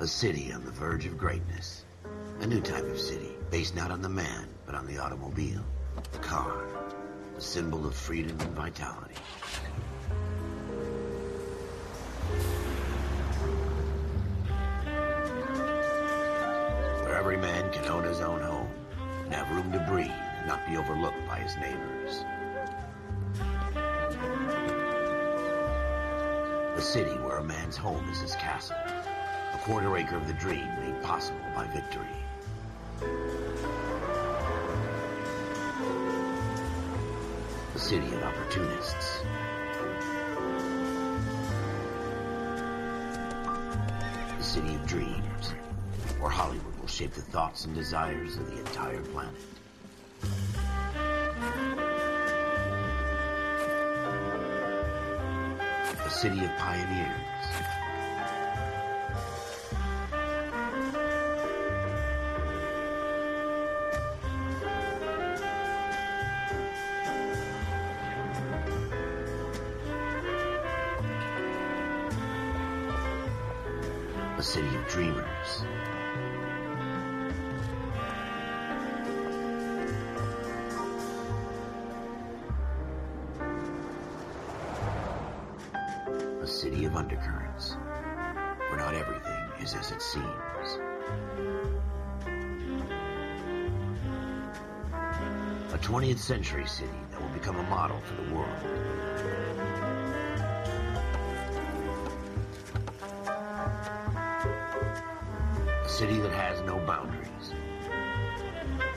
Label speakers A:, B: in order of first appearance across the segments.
A: A city on the verge of greatness. A new type of city, based not on the man, but on the automobile. The car. The symbol of freedom and vitality. Where every man can own his own home, and have room to breathe and not be overlooked by his neighbors. A city where a man's home is his castle. A quarter acre of the dream made possible by victory. A city of opportunists. A city of dreams, where Hollywood will shape the thoughts and desires of the entire planet. A city of pioneers. A city of dreamers. A city of undercurrents, where not everything is as it seems. A 20th century city that will become a model for the world. A city that has no boundaries,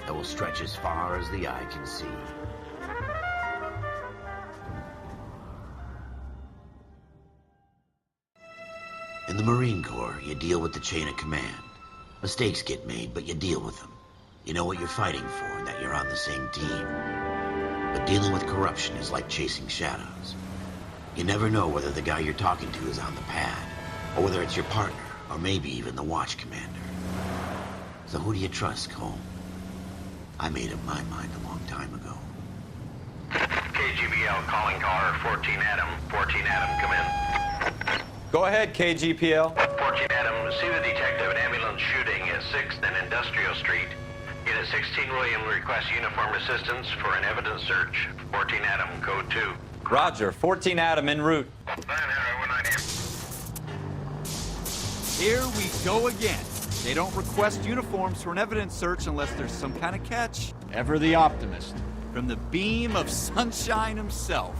A: that will stretch as far as the eye can see. In the Marine Corps, you deal with the chain of command. Mistakes get made, but you deal with them. You know what you're fighting for and that you're on the same team. But dealing with corruption is like chasing shadows. You never know whether the guy you're talking to is on the pad, or whether it's your partner, or maybe even the watch commander. So who do you trust, Cole? I made up my mind a long time ago.
B: KGBL calling caller 14 Adam. 14 Adam, come in.
C: Go ahead, KGPL.
B: 14 Adam, see the detective, an ambulance shooting at 6th and Industrial Street. Unit 16 William requests uniformed assistance for an evidence search. 14 Adam, code 2.
C: Roger, 14 Adam en route.
D: Here we go again. They don't request uniforms for an evidence search unless there's some kind of catch.
E: Ever the optimist.
D: From the beam of sunshine himself.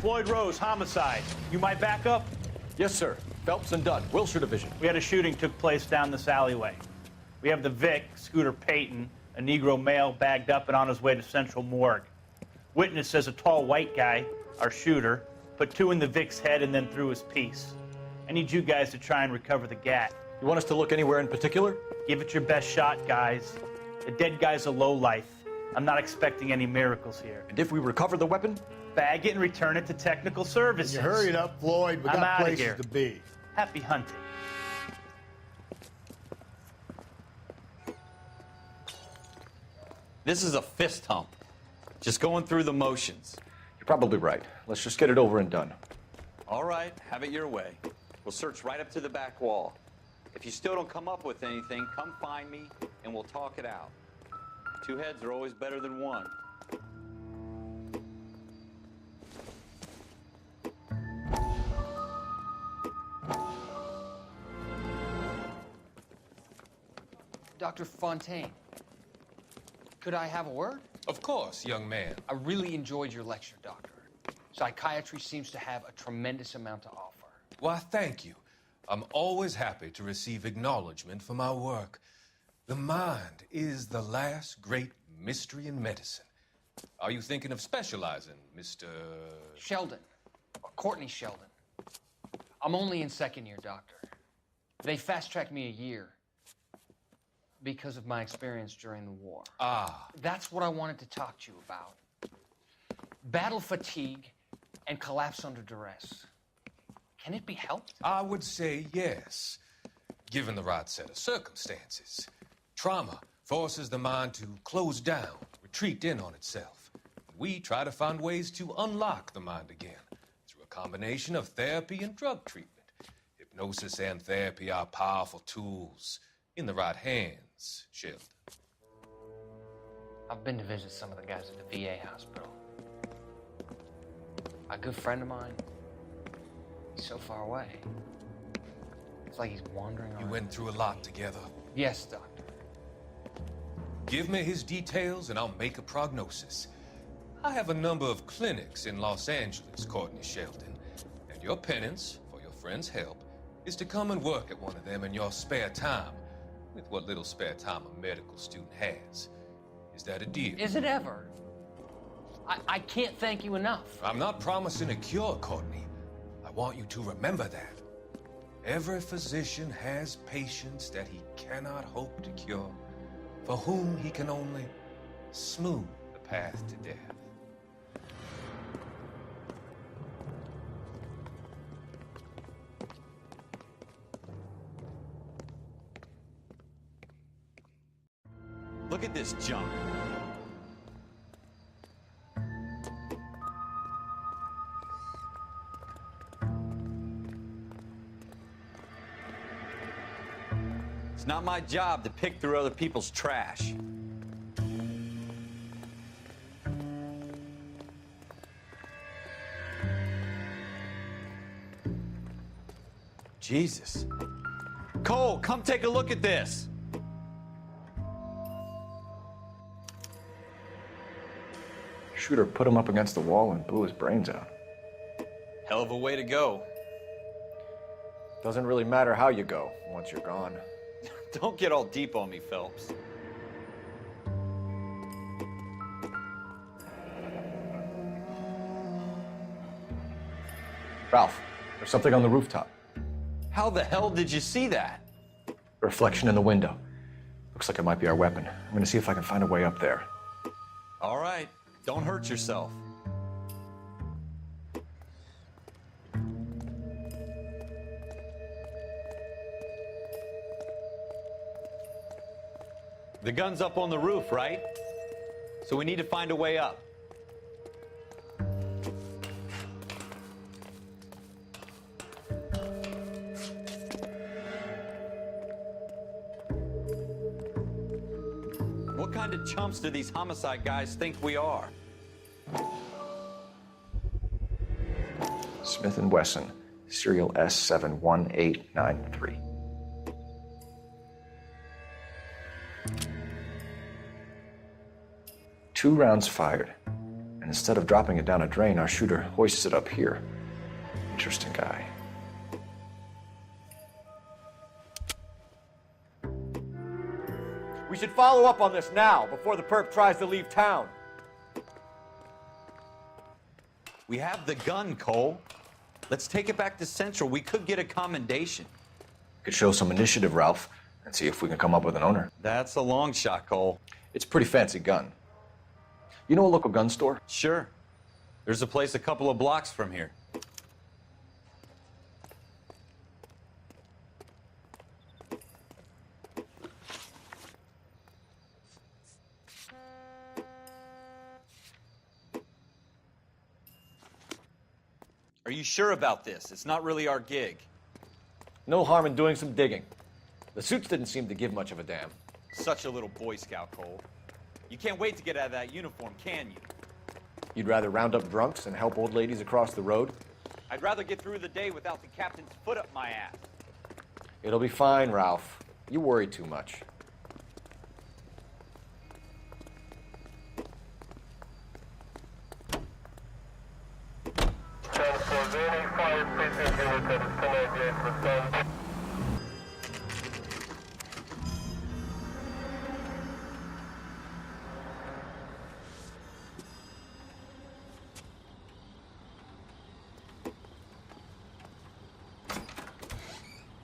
F: Floyd Rose, homicide. You might back up?
E: Yes, sir. Phelps and Dunn, Wilshire Division.
F: We had a shooting took place down this alleyway. We have the Vic, Scooter Payton, a Negro male bagged up and on his way to Central Morgue. Witness says a tall white guy, our shooter, put 2 in the Vic's head and then threw his piece. I need you guys to try and recover the gat.
E: You want us to look anywhere in particular?
F: Give it your best shot, guys. The dead guy's a lowlife. I'm not expecting any miracles here.
E: And if we recover the weapon?
F: Bag it and return it to technical services.
G: You hurry it up, Floyd. We
F: I'm
G: got
F: outta
G: places
F: here.
G: to be.
F: Happy hunting.
C: This is a fist hump. Just going through the motions.
E: You're probably right. Let's just get it over and done.
C: All right, have it your way. We'll search right up to the back wall. If you still don't come up with anything, come find me and we'll talk it out. 2 heads are always better than 1.
H: Dr. Fontaine, could I have a word?
I: Of course, young man.
H: I really enjoyed your lecture, Doctor. Psychiatry seems to have a tremendous amount to offer.
I: Why, thank you. I'm always happy to receive acknowledgement for my work. The mind is the last great mystery in medicine. Are you thinking of specializing, Mr.
H: Sheldon, or Courtney Sheldon. I'm only in 2nd year, Doctor. They fast-tracked me a year because of my experience during the war.
I: Ah.
H: That's what I wanted to talk to you about. Battle fatigue and collapse under duress. Can it be helped?
I: I would say yes, given the right set of circumstances. Trauma forces the mind to close down, retreat in on itself. We try to find ways to unlock the mind again through a combination of therapy and drug treatment. Hypnosis and therapy are powerful tools in the right hands, Sheldon.
H: I've been to visit some of the guys at the VA hospital. A good friend of mine, he's so far away. It's like he's wandering around.
I: You went through a lot together.
H: Yes, Doctor.
I: Give me his details and I'll make a prognosis. I have a number of clinics in Los Angeles, Courtney Sheldon, and your penance, for your friend's help, is to come and work at one of them in your spare time, with what little spare time a medical student has. Is that a deal?
H: Is it ever? I can't thank you enough.
I: I'm not promising a cure, Courtney. I want you to remember that. Every physician has patients that he cannot hope to cure, for whom he can only smooth the path to death.
C: Look at this junk. It's not my job to pick through other people's trash. Jesus. Cole, come take a look at this.
E: Shooter put him up against the wall and blew his brains out.
C: Hell of a way to go.
E: Doesn't really matter how you go once you're gone.
C: Don't get all deep on me, Phelps.
E: Ralph, there's something on the rooftop.
C: How the hell did you see that?
E: A reflection in the window. Looks like it might be our weapon. I'm gonna see if I can find a way up there.
C: All right, don't hurt yourself. The gun's up on the roof, right? So we need to find a way up. What kind of chumps do these homicide guys think we are?
E: Smith & Wesson, serial S71893. Two rounds fired, and instead of dropping it down a drain, our shooter hoists it up here. Interesting guy. We should follow up on this now, before the perp tries to leave town.
C: We have the gun, Cole. Let's take it back to Central. We could get a commendation.
E: Could show some initiative, Ralph, and see if we can come up with an owner.
C: That's a long shot, Cole.
E: It's a pretty fancy gun. You know a local gun store?
C: Sure. There's a place a couple of blocks from here. Are you sure about this? It's not really our gig.
E: No harm in doing some digging. The suits didn't seem to give much of a damn.
C: Such a little Boy Scout, Cole. You can't wait to get out of that uniform, can you?
E: You'd rather round up drunks and help old ladies across the road?
C: I'd rather get through the day without the captain's foot up my ass.
E: It'll be fine, Ralph. You worry too much.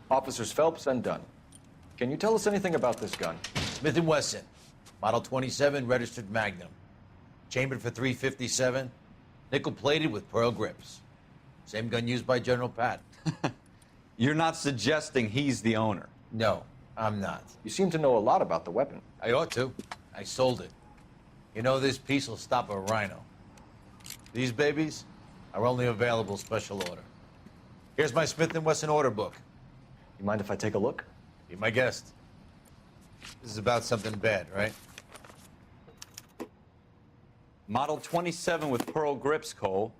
E: Officers Phelps and Dunn. Can you tell us anything about this gun?
G: Smith & Wesson, Model 27, registered Magnum. Chambered for .357, nickel-plated with pearl grips. Same gun used by General Patton.
C: You're not suggesting he's the owner?
G: No. I'm not.
E: You seem to know a lot about the weapon.
G: I ought to. I sold it. You know, this piece will stop a rhino. These babies are only available special order. Here's my Smith & Wesson order book.
E: You mind if I take a look?
G: Be my guest. This is about something bad, right?
C: Model 27 with pearl grips, Cole.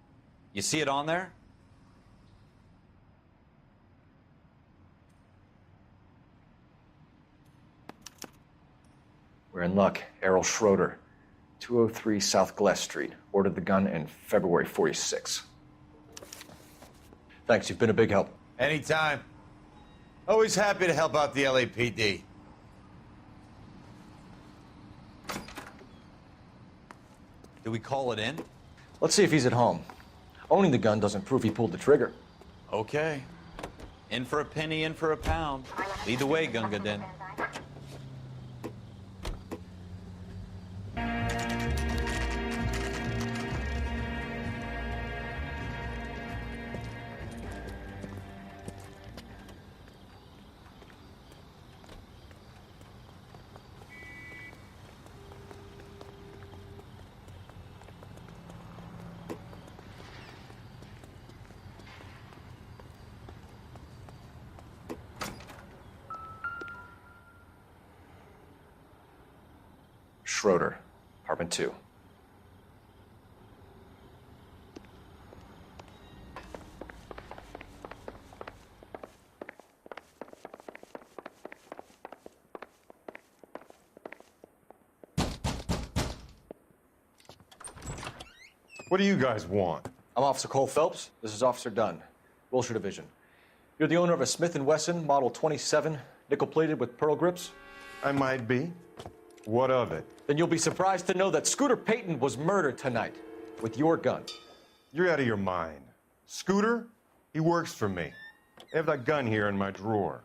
C: You see it on there?
E: We're in luck. Errol Schroeder, 203 South Glass Street. Ordered the gun in February '46. Thanks, you've been a big help.
G: Anytime. Always happy to help out the LAPD.
C: Do we call it in?
E: Let's see if he's at home. Owning the gun doesn't prove he pulled the trigger.
C: Okay. In for a penny, in for a pound. Lead the way, Gunga Din.
E: Schroeder, apartment 2.
J: What do you guys want?
E: I'm Officer Cole Phelps. This is Officer Dunn, Wilshire Division. You're the owner of a Smith & Wesson Model 27, nickel-plated with pearl grips?
J: I might be. What of it?
E: Then you'll be surprised to know that Scooter Payton was murdered tonight with your gun.
J: You're out of your mind. Scooter? He works for me. I have that gun here in my drawer.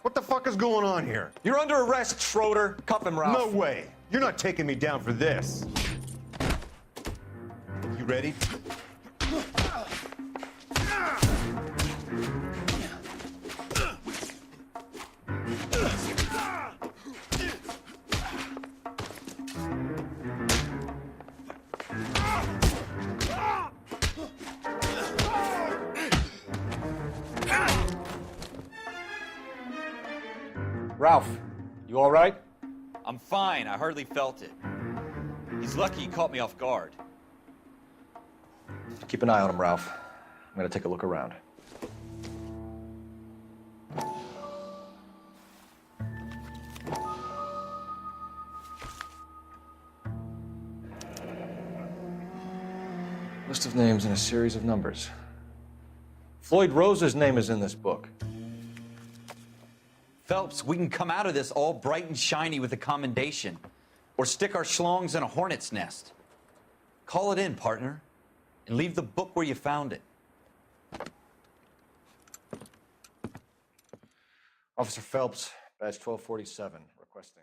J: What the fuck is going on here?
E: You're under arrest, Schroeder. Cuff him, Ralph.
J: No way. You're not taking me down for this. You ready?
E: Ralph, you all right?
C: I'm fine. I hardly felt it. He's lucky he caught me off guard.
E: Keep an eye on him, Ralph. I'm gonna take a look around. List of names and a series of numbers. Floyd Rose's name is in this book.
C: Phelps, we can come out of this all bright and shiny with a commendation. Or stick our schlongs in a hornet's nest. Call it in, partner. And leave the book where you found it.
E: Officer Phelps, badge 1247, requesting.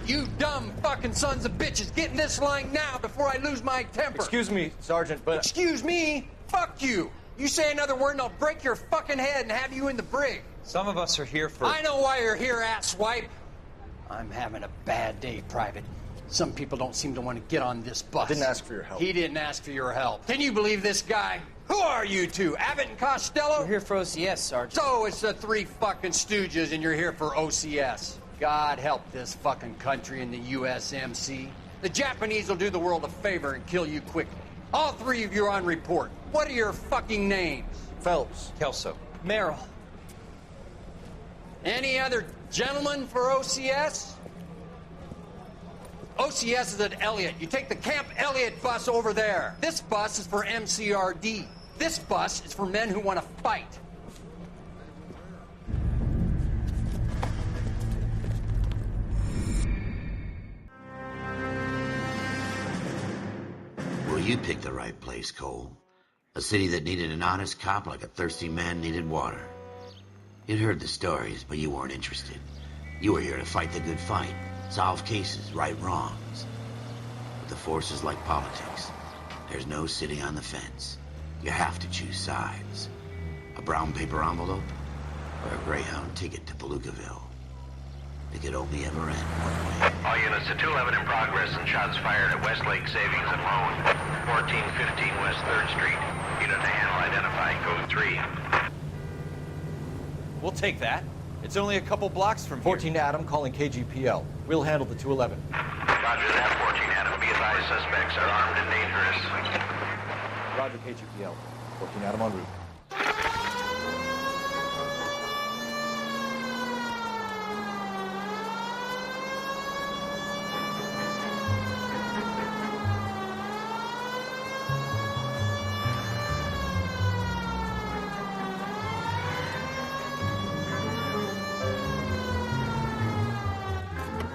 K: You dumb fucking sons of bitches, get in this line now before I lose my temper.
E: Excuse me, Sergeant, but...
K: Excuse me? Fuck you. You say another word and I'll break your fucking head and have you in the brig.
L: Some of us are here for...
K: I know why you're here, asswipe.
H: I'm having a bad day, Private. Some people don't seem to want to get on this bus.
E: I didn't ask for your help.
H: He didn't ask for your help. Can you believe this guy? Who are you two? Abbott and Costello?
L: We're here for OCS, Sergeant.
H: So it's the three fucking stooges and you're here for OCS. God help this fucking country and the USMC. The Japanese will do the world a favor and kill you quickly. All three of you are on report. What are your fucking names?
E: Phelps.
L: Kelso.
H: Merrill. Any other gentlemen for OCS? OCS is at Elliott. You take the Camp Elliott bus over there. This bus is for MCRD. This bus is for men who want to fight.
A: Well, you picked the right place, Cole. A city that needed an honest cop like a thirsty man needed water. You'd heard the stories, but you weren't interested. You were here to fight the good fight, solve cases, right wrongs. But the force is like politics. There's no sitting on the fence. You have to choose sides. A brown paper envelope or a Greyhound ticket to Palookaville. It could only ever end one way.
B: All units to 211 in progress and shots fired at Westlake Savings and Loan, 1415 West 3rd Street. Unit to handle identified, code 3.
D: We'll take that. It's only a couple blocks from here.
E: 14 Adam calling KGPL. We'll handle the 211.
B: Roger that, 14 Adam. Be advised, suspects are armed and dangerous.
E: Roger, KGPL. 14 Adam en route.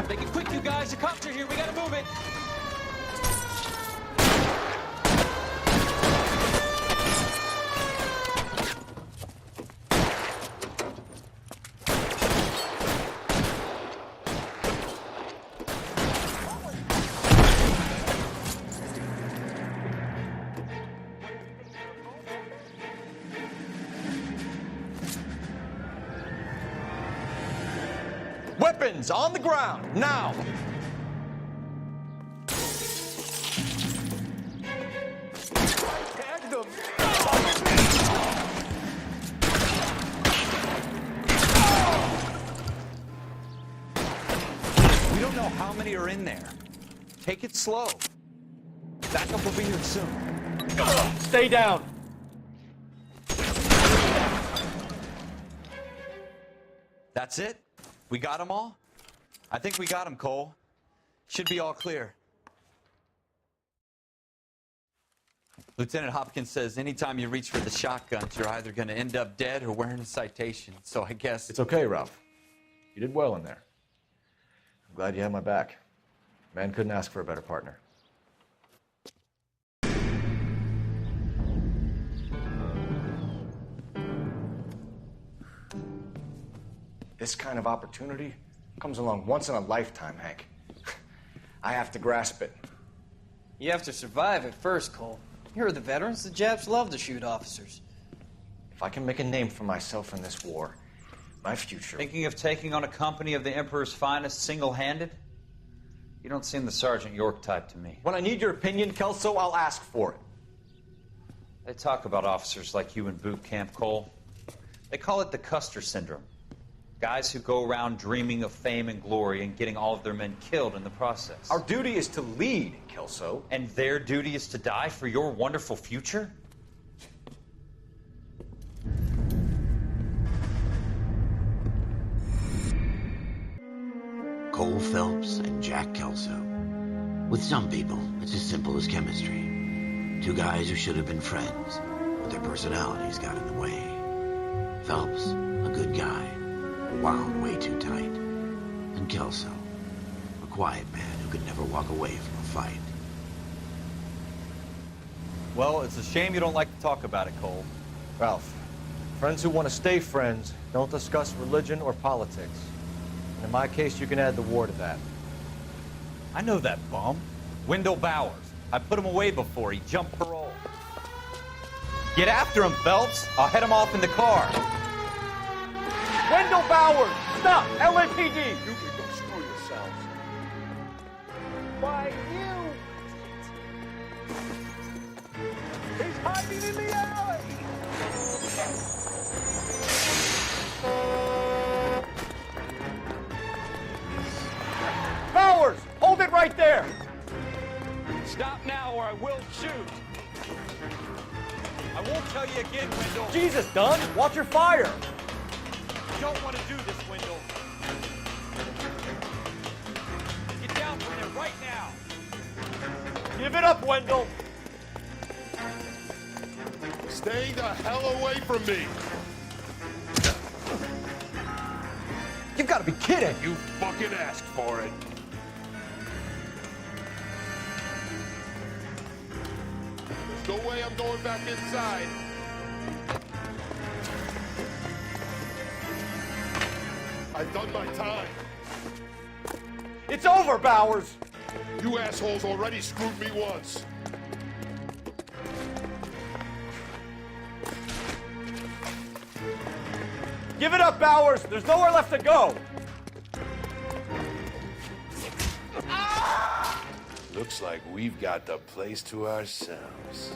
L: Make it quick, you guys. The cops are here. We gotta move it.
E: Weapons on the ground, now! Tag them!
D: We don't know how many are in there. Take it slow. Backup will be here soon.
E: Stay down!
D: That's it? We got them all? I think we got them, Cole. Should be all clear. Lieutenant Hopkins says anytime you reach for the shotguns, you're either going to end up dead or wearing a citation. So I guess...
E: It's okay, Ralph. You did well in there. I'm glad you had my back. Man couldn't ask for a better partner. This kind of opportunity comes along once in a lifetime, Hank. I have to grasp it.
L: You have to survive at first, Cole. Here are the veterans. The Japs love to shoot officers.
E: If I can make a name for myself in this war, my future...
L: Thinking of taking on a company of the Emperor's finest single-handed? You don't seem the Sergeant York type to me.
E: When I need your opinion, Kelso, I'll ask for it.
L: They talk about officers like you in boot camp, Cole. They call it the Custer syndrome. Guys who go around dreaming of fame and glory and getting all of their men killed in the process.
E: Our duty is to lead, Kelso.
L: And their duty is to die for your wonderful future?
A: Cole Phelps and Jack Kelso. With some people, it's as simple as chemistry. Two guys who should have been friends, but their personalities got in the way. Phelps, a good guy, wound way too tight. And Kelso, a quiet man who could never walk away from a fight.
D: Well, it's a shame you don't like to talk about it, Cole.
E: Ralph, friends who want to stay friends don't discuss religion or politics. And in my case, you can add the war to that.
D: I know that bum. Wendell Bowers. I put him away before. He jumped parole. Get after him, Phelps. I'll head him off in the car.
E: Wendell Bowers! Stop! LAPD! You can go screw yourselves. Why, you... He's hiding in the alley! Bowers! Hold it right there!
D: Stop now or I will shoot. I won't tell you again, Wendell.
E: Jesus, Dunn! Watch your fire!
D: You don't want to do this, Wendell. Get down from there right now.
E: Give it up, Wendell!
J: Stay the hell away from me!
E: You've got to be kidding!
J: You fucking asked for it. There's no way I'm going back inside. I've done my time.
E: It's over, Bowers!
J: You assholes already screwed me once.
E: Give it up, Bowers! There's nowhere left to go!
J: Looks like we've got the place to ourselves.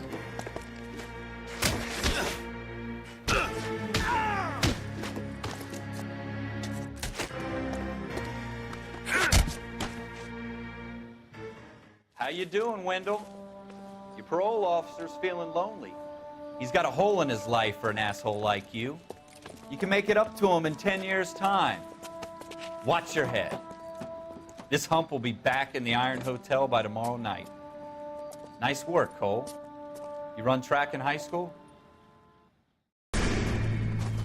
D: How you doing, Wendell? Your parole officer's feeling lonely. He's got a hole in his life for an asshole like you. You can make it up to him in 10 years' time. Watch your head. This hump will be back in the Iron Hotel by tomorrow night. Nice work, Cole. You run track in high school?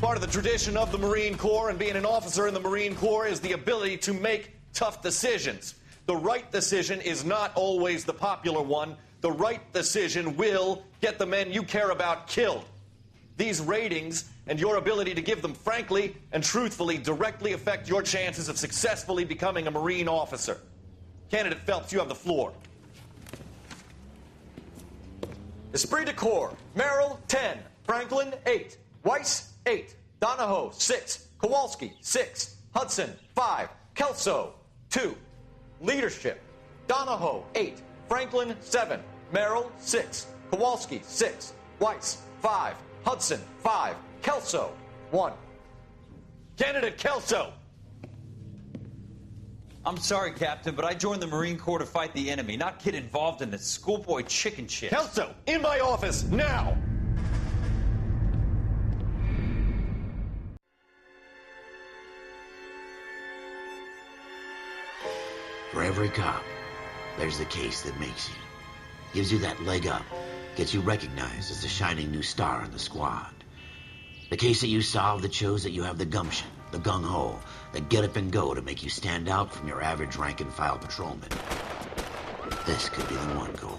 M: Part of the tradition of the Marine Corps and being an officer in the Marine Corps is the ability to make tough decisions. The right decision is not always the popular one. The right decision will get the men you care about killed. These ratings and your ability to give them frankly and truthfully directly affect your chances of successfully becoming a Marine officer. Candidate Phelps, you have the floor. Esprit de Corps, Merrill, 10. Franklin, 8. Weiss, 8. Donahoe, 6. Kowalski, 6. Hudson, 5. Kelso, 2. Leadership, Donahoe, 8. Franklin, 7. Merrill, 6. Kowalski, 6. Weiss, 5. Hudson, 5. Kelso, 1. Candidate Kelso.
L: I'm sorry, Captain, but I joined the Marine Corps to fight the enemy, not get involved in this schoolboy chicken shit.
M: Kelso, in my office, now!
A: For every cop, there's the case that makes you. Gives you that leg up. Gets you recognized as the shining new star in the squad. The case that you solve that shows that you have the gumption, the gung-ho, the get up and go to make you stand out from your average rank-and-file patrolman. This could be the one, Cole.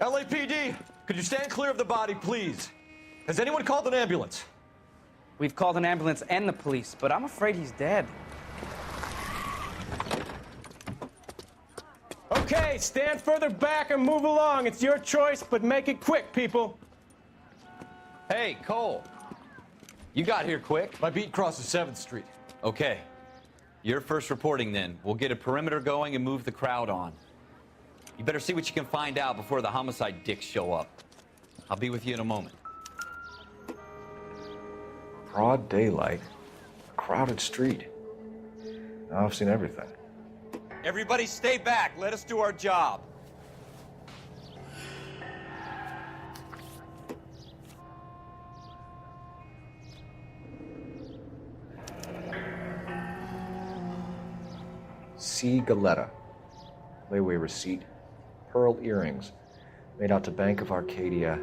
E: LAPD, could you stand clear of the body, please? Has anyone called an ambulance?
N: We've called an ambulance and the police, but I'm afraid he's dead.
O: Okay, stand further back and move along. It's your choice, but make it quick, people.
D: Hey, Cole. You got here quick.
E: My beat crosses 7th Street.
D: Okay. You're first reporting then. We'll get a perimeter going and move the crowd on. You better see what you can find out before the homicide dicks show up. I'll be with you in a moment.
E: Broad daylight, a crowded street. Now I've seen everything.
D: Everybody stay back. Let us do our job.
E: C. Galetta. Layaway receipt. Pearl earrings. Made out to Bank of Arcadia.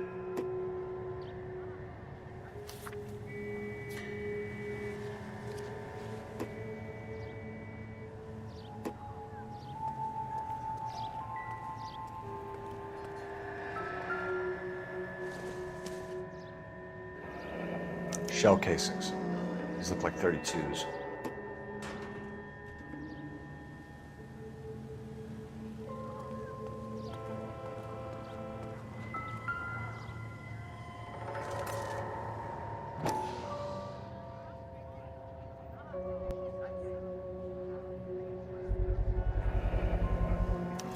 E: Shell casings. These look like 32s.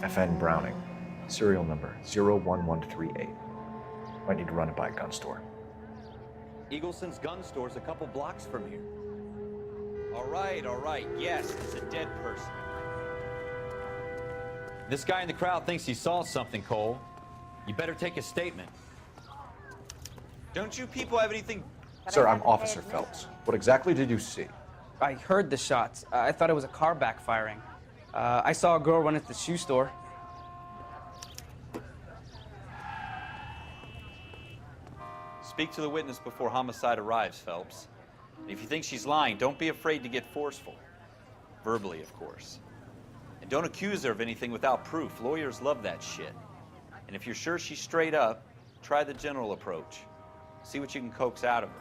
E: FN Browning. Serial number 01138. Might need to run it by a gun store.
D: Eagleson's gun store's a couple blocks from here. All right. Yes, it's a dead person. This guy in the crowd thinks he saw something, Cole. You better take a statement. Don't you people have anything...
E: Sir, I'm Officer Phelps. What exactly did you see?
N: I heard the shots. I thought it was a car backfiring. I saw a girl run at the shoe store.
D: Speak to the witness before homicide arrives, Phelps. And if you think she's lying, don't be afraid to get forceful. Verbally, of course. And don't accuse her of anything without proof. Lawyers love that shit. And if you're sure she's straight up, try the general approach. See what you can coax out of her.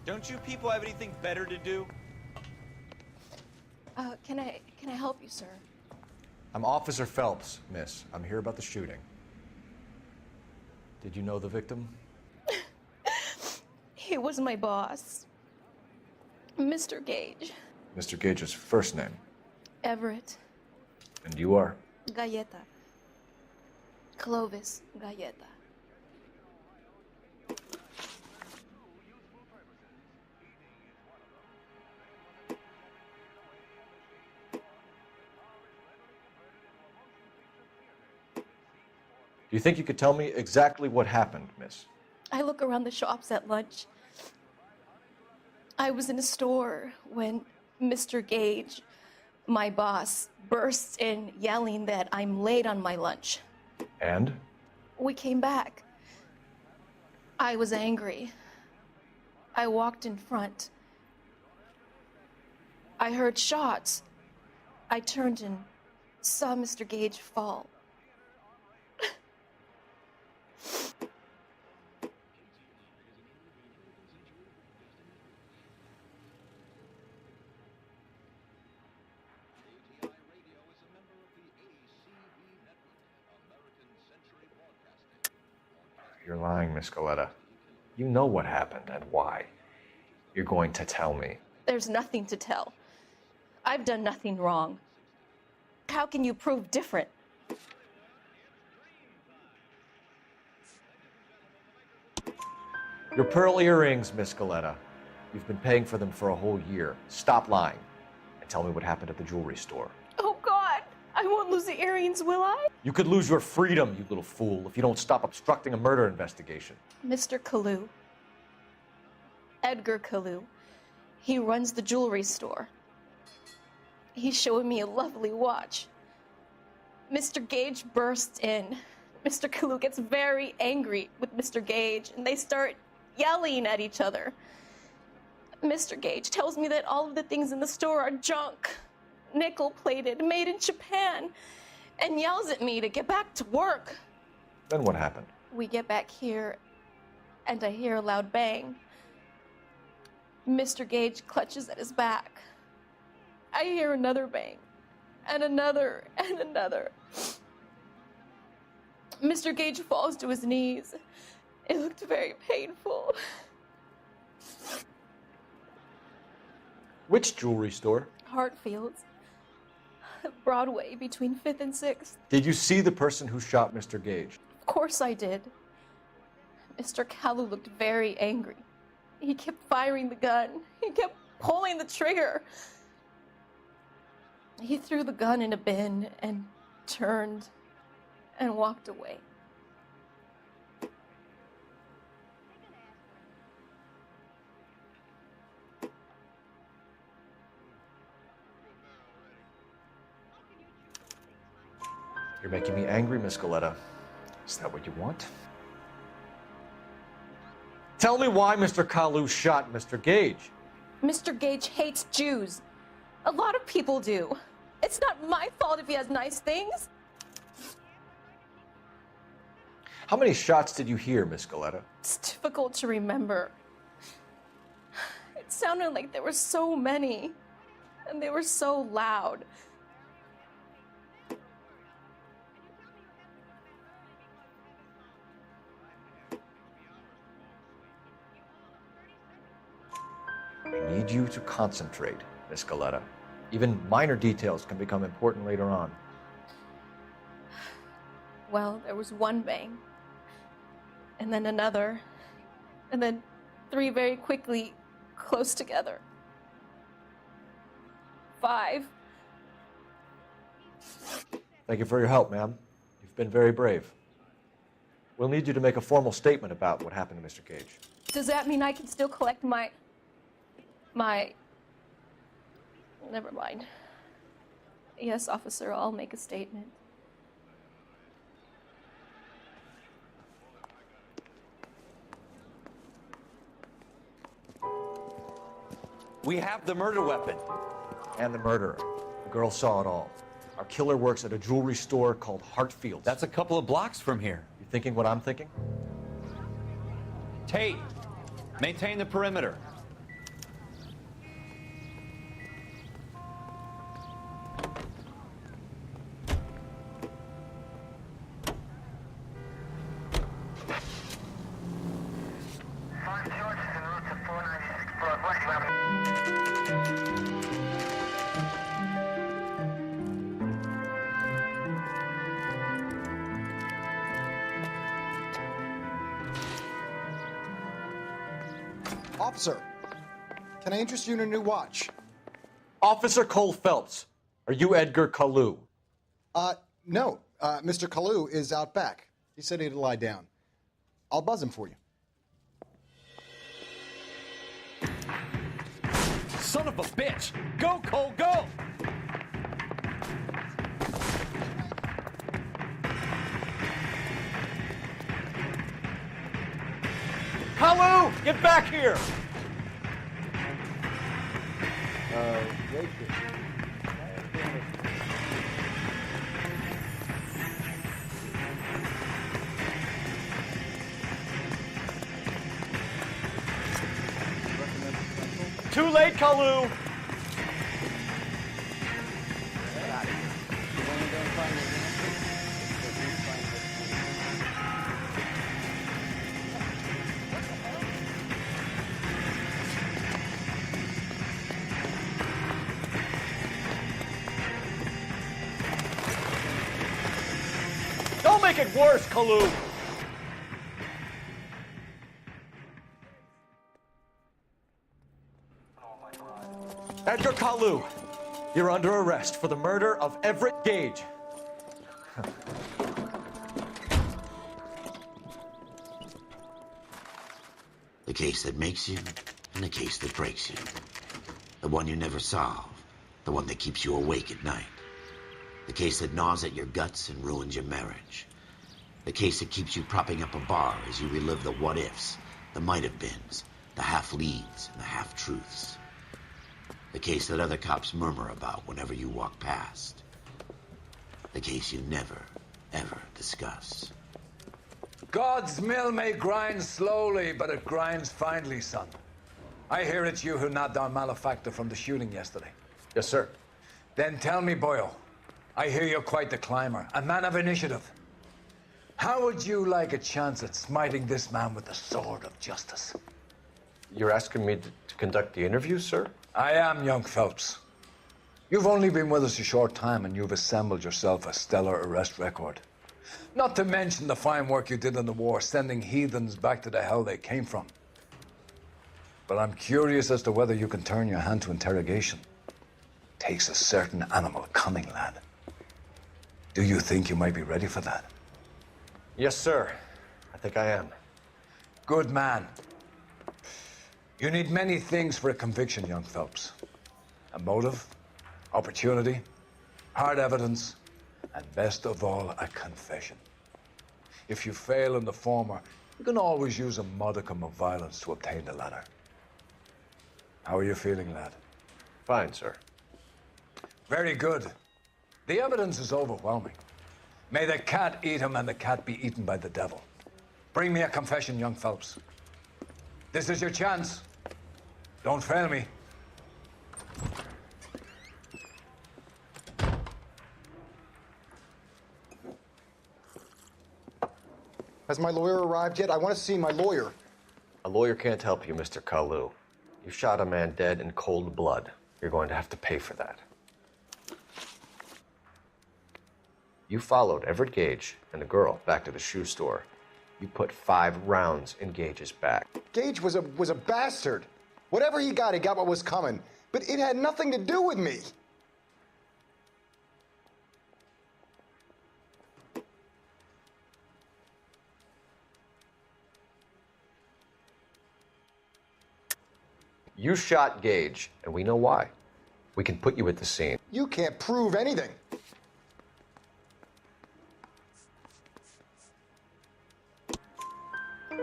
D: Don't you people have anything better to do?
P: Can I help you, sir?
E: I'm Officer Phelps, miss. I'm here about the shooting. Did you know the victim?
P: He was my boss, Mr. Gage.
E: Mr. Gage's first name.
P: Everett.
E: And you are?
P: Galleta. Clovis Galleta.
E: Do you think you could tell me exactly what happened, miss?
P: I look around the shops at lunch. I was in a store when Mr. Gage, my boss, bursts in yelling that I'm late on my lunch.
E: And?
P: We came back. I was angry. I walked in front. I heard shots. I turned and saw Mr. Gage fall.
E: You're lying, Miss Galleta. You know what happened and why. You're going to tell me.
P: There's nothing to tell. I've done nothing wrong. How can you prove different?
E: Your pearl earrings, Miss Galleta. You've been paying for them for a whole year. Stop lying and tell me what happened at the jewelry store.
P: Oh, God! I won't lose the earrings, will I?
E: You could lose your freedom, you little fool, if you don't stop obstructing a murder investigation.
P: Mr. Kalu. Edgar Kalu. He runs the jewelry store. He's showing me a lovely watch. Mr. Gage bursts in. Mr. Kalu gets very angry with Mr. Gage, and they start yelling at each other. Mr. Gage tells me that all of the things in the store are junk, nickel-plated, made in Japan, and yells at me to get back to work.
E: Then what happened?
P: We get back here, and I hear a loud bang. Mr. Gage clutches at his back. I hear another bang, and another, and another. Mr. Gage falls to his knees. It looked very painful.
E: Which jewelry store?
P: Hartfield's. Broadway, between 5th and 6th.
E: Did you see the person who shot Mr. Gage?
P: Of course I did. Mr. Kalu looked very angry. He kept firing the gun. He kept pulling the trigger. He threw the gun in a bin and turned and walked away.
E: You're making me angry, Miss Galleta. Is that what you want? Tell me why Mr. Kalu shot Mr. Gage.
P: Mr. Gage hates Jews. A lot of people do. It's not my fault if he has nice things.
E: How many shots did you hear, Miss Galleta?
P: It's difficult to remember. It sounded like there were so many, and they were so loud.
E: I need you to concentrate, Miss Galleta. Even minor details can become important later on.
P: Well, there was one bang, and then another, and then 3 very quickly, close together. 5.
E: Thank you for your help, ma'am. You've been very brave. We'll need you to make a formal statement about what happened to Mr. Gage.
P: Does that mean I can still collect my... Never mind. Yes, officer, I'll make a statement.
D: We have the murder weapon.
E: And the murderer. The girl saw it all. Our killer works at a jewelry store called Hartfield's.
D: That's a couple of blocks from here.
E: You thinking what I'm thinking?
D: Tate, maintain the perimeter.
Q: Officer, can I interest you in a new watch?
E: Officer Cole Phelps, are you Edgar Kalu?
Q: No. Mr. Kalu is out back. He said he'd lie down. I'll buzz him for you.
D: Son of a bitch! Go, Cole, go! Kalu, get back here! Too late, Kalu! Don't make it worse, Kalu! Edgar Kalu, you're under arrest for the murder of Everett Gage.
A: The case that makes you, and the case that breaks you. The one you never solve, the one that keeps you awake at night. The case that gnaws at your guts and ruins your marriage. The case that keeps you propping up a bar as you relive the what-ifs, the might-have-beens, the half-leads, and the half-truths. The case that other cops murmur about whenever you walk past. The case you never, ever discuss.
K: God's mill may grind slowly, but it grinds finely, son. I hear it's you who nabbed our malefactor from the shooting yesterday.
E: Yes, sir.
K: Then tell me, Boyle, I hear you're quite the climber, a man of initiative. How would you like a chance at smiting this man with the sword of justice?
E: You're asking me to conduct the interview, sir?
K: I am, young Phelps. You've only been with us a short time, and you've assembled yourself a stellar arrest record. Not to mention the fine work you did in the war, sending heathens back to the hell they came from. But I'm curious as to whether you can turn your hand to interrogation. Takes a certain animal cunning, lad. Do you think you might be ready for that?
E: Yes, sir. I think I am.
K: Good man. You need many things for a conviction, young Phelps. A motive, opportunity, hard evidence, and best of all, a confession. If you fail in the former, you can always use a modicum of violence to obtain the latter. How are you feeling, lad?
E: Fine, sir.
K: Very good. The evidence is overwhelming. May the cat eat him and the cat be eaten by the devil. Bring me a confession, young Phelps. This is your chance. Don't fail me.
Q: Has my lawyer arrived yet? I want to see my lawyer.
E: A lawyer can't help you, Mr. Kalu. You shot a man dead in cold blood. You're going to have to pay for that. You followed Everett Gage and the girl back to the shoe store. You put 5 rounds in Gage's back.
Q: Gage was a bastard. Whatever he got what was coming. But it had nothing to do with me.
E: You shot Gage, and we know why. We can put you at the scene.
Q: You can't prove anything.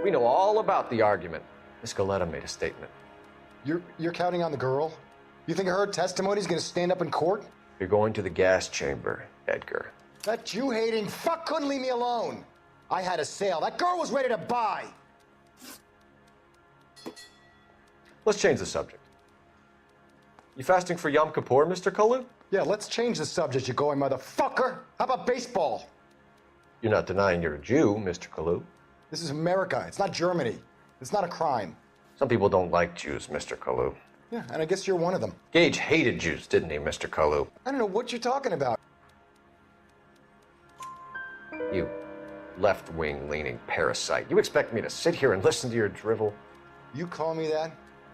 E: We know all about the argument. Miss Galetta made a statement.
Q: You're counting on the girl? You think her testimony's gonna stand up in court?
E: You're going to the gas chamber, Edgar.
Q: That Jew-hating fuck couldn't leave me alone. I had a sale. That girl was ready to buy.
E: Let's change the subject. You fasting for Yom Kippur, Mr. Kalu?
Q: Yeah, let's change the subject, you going motherfucker. How about baseball?
E: You're not denying you're a Jew, Mr. Kalu.
Q: This is America. It's not Germany. It's not a crime.
E: Some people don't like Jews, Mr. Kalu.
Q: Yeah, and I guess you're one of them.
E: Gage hated Jews, didn't he, Mr. Kalu?
Q: I don't know what you're talking about.
E: You left-wing leaning parasite. You expect me to sit here and listen to your drivel?
Q: You call me that?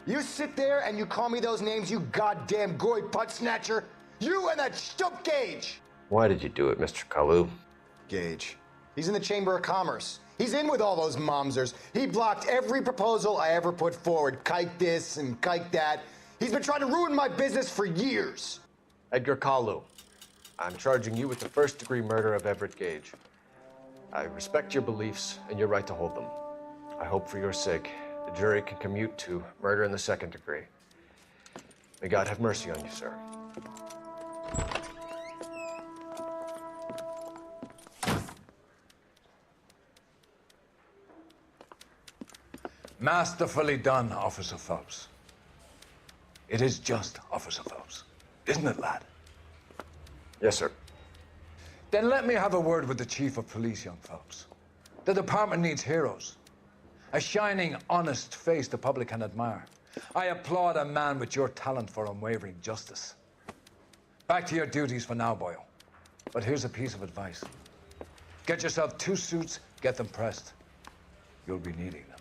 Q: You sit there and you call me those names, you goddamn goy butt snatcher? You and that stump Gage!
E: Why did you do it, Mr. Kalu?
Q: Gage. He's in the Chamber of Commerce. He's in with all those momsers. He blocked every proposal I ever put forward. Kike this and kike that. He's been trying to ruin my business for years.
E: Edgar Kalu, I'm charging you with the first-degree murder of Everett Gage. I respect your beliefs and your right to hold them. I hope for your sake the jury can commute to murder in the second degree. May God have mercy on you, sir.
K: Masterfully done, Officer Phelps. It is just Officer Phelps, isn't it, lad?
E: Yes, sir.
K: Then let me have a word with the Chief of Police, young Phelps. The department needs heroes. A shining, honest face the public can admire. I applaud a man with your talent for unwavering justice. Back to your duties for now, boyo. But here's a piece of advice. Get yourself 2 suits, get them pressed. You'll be needing them.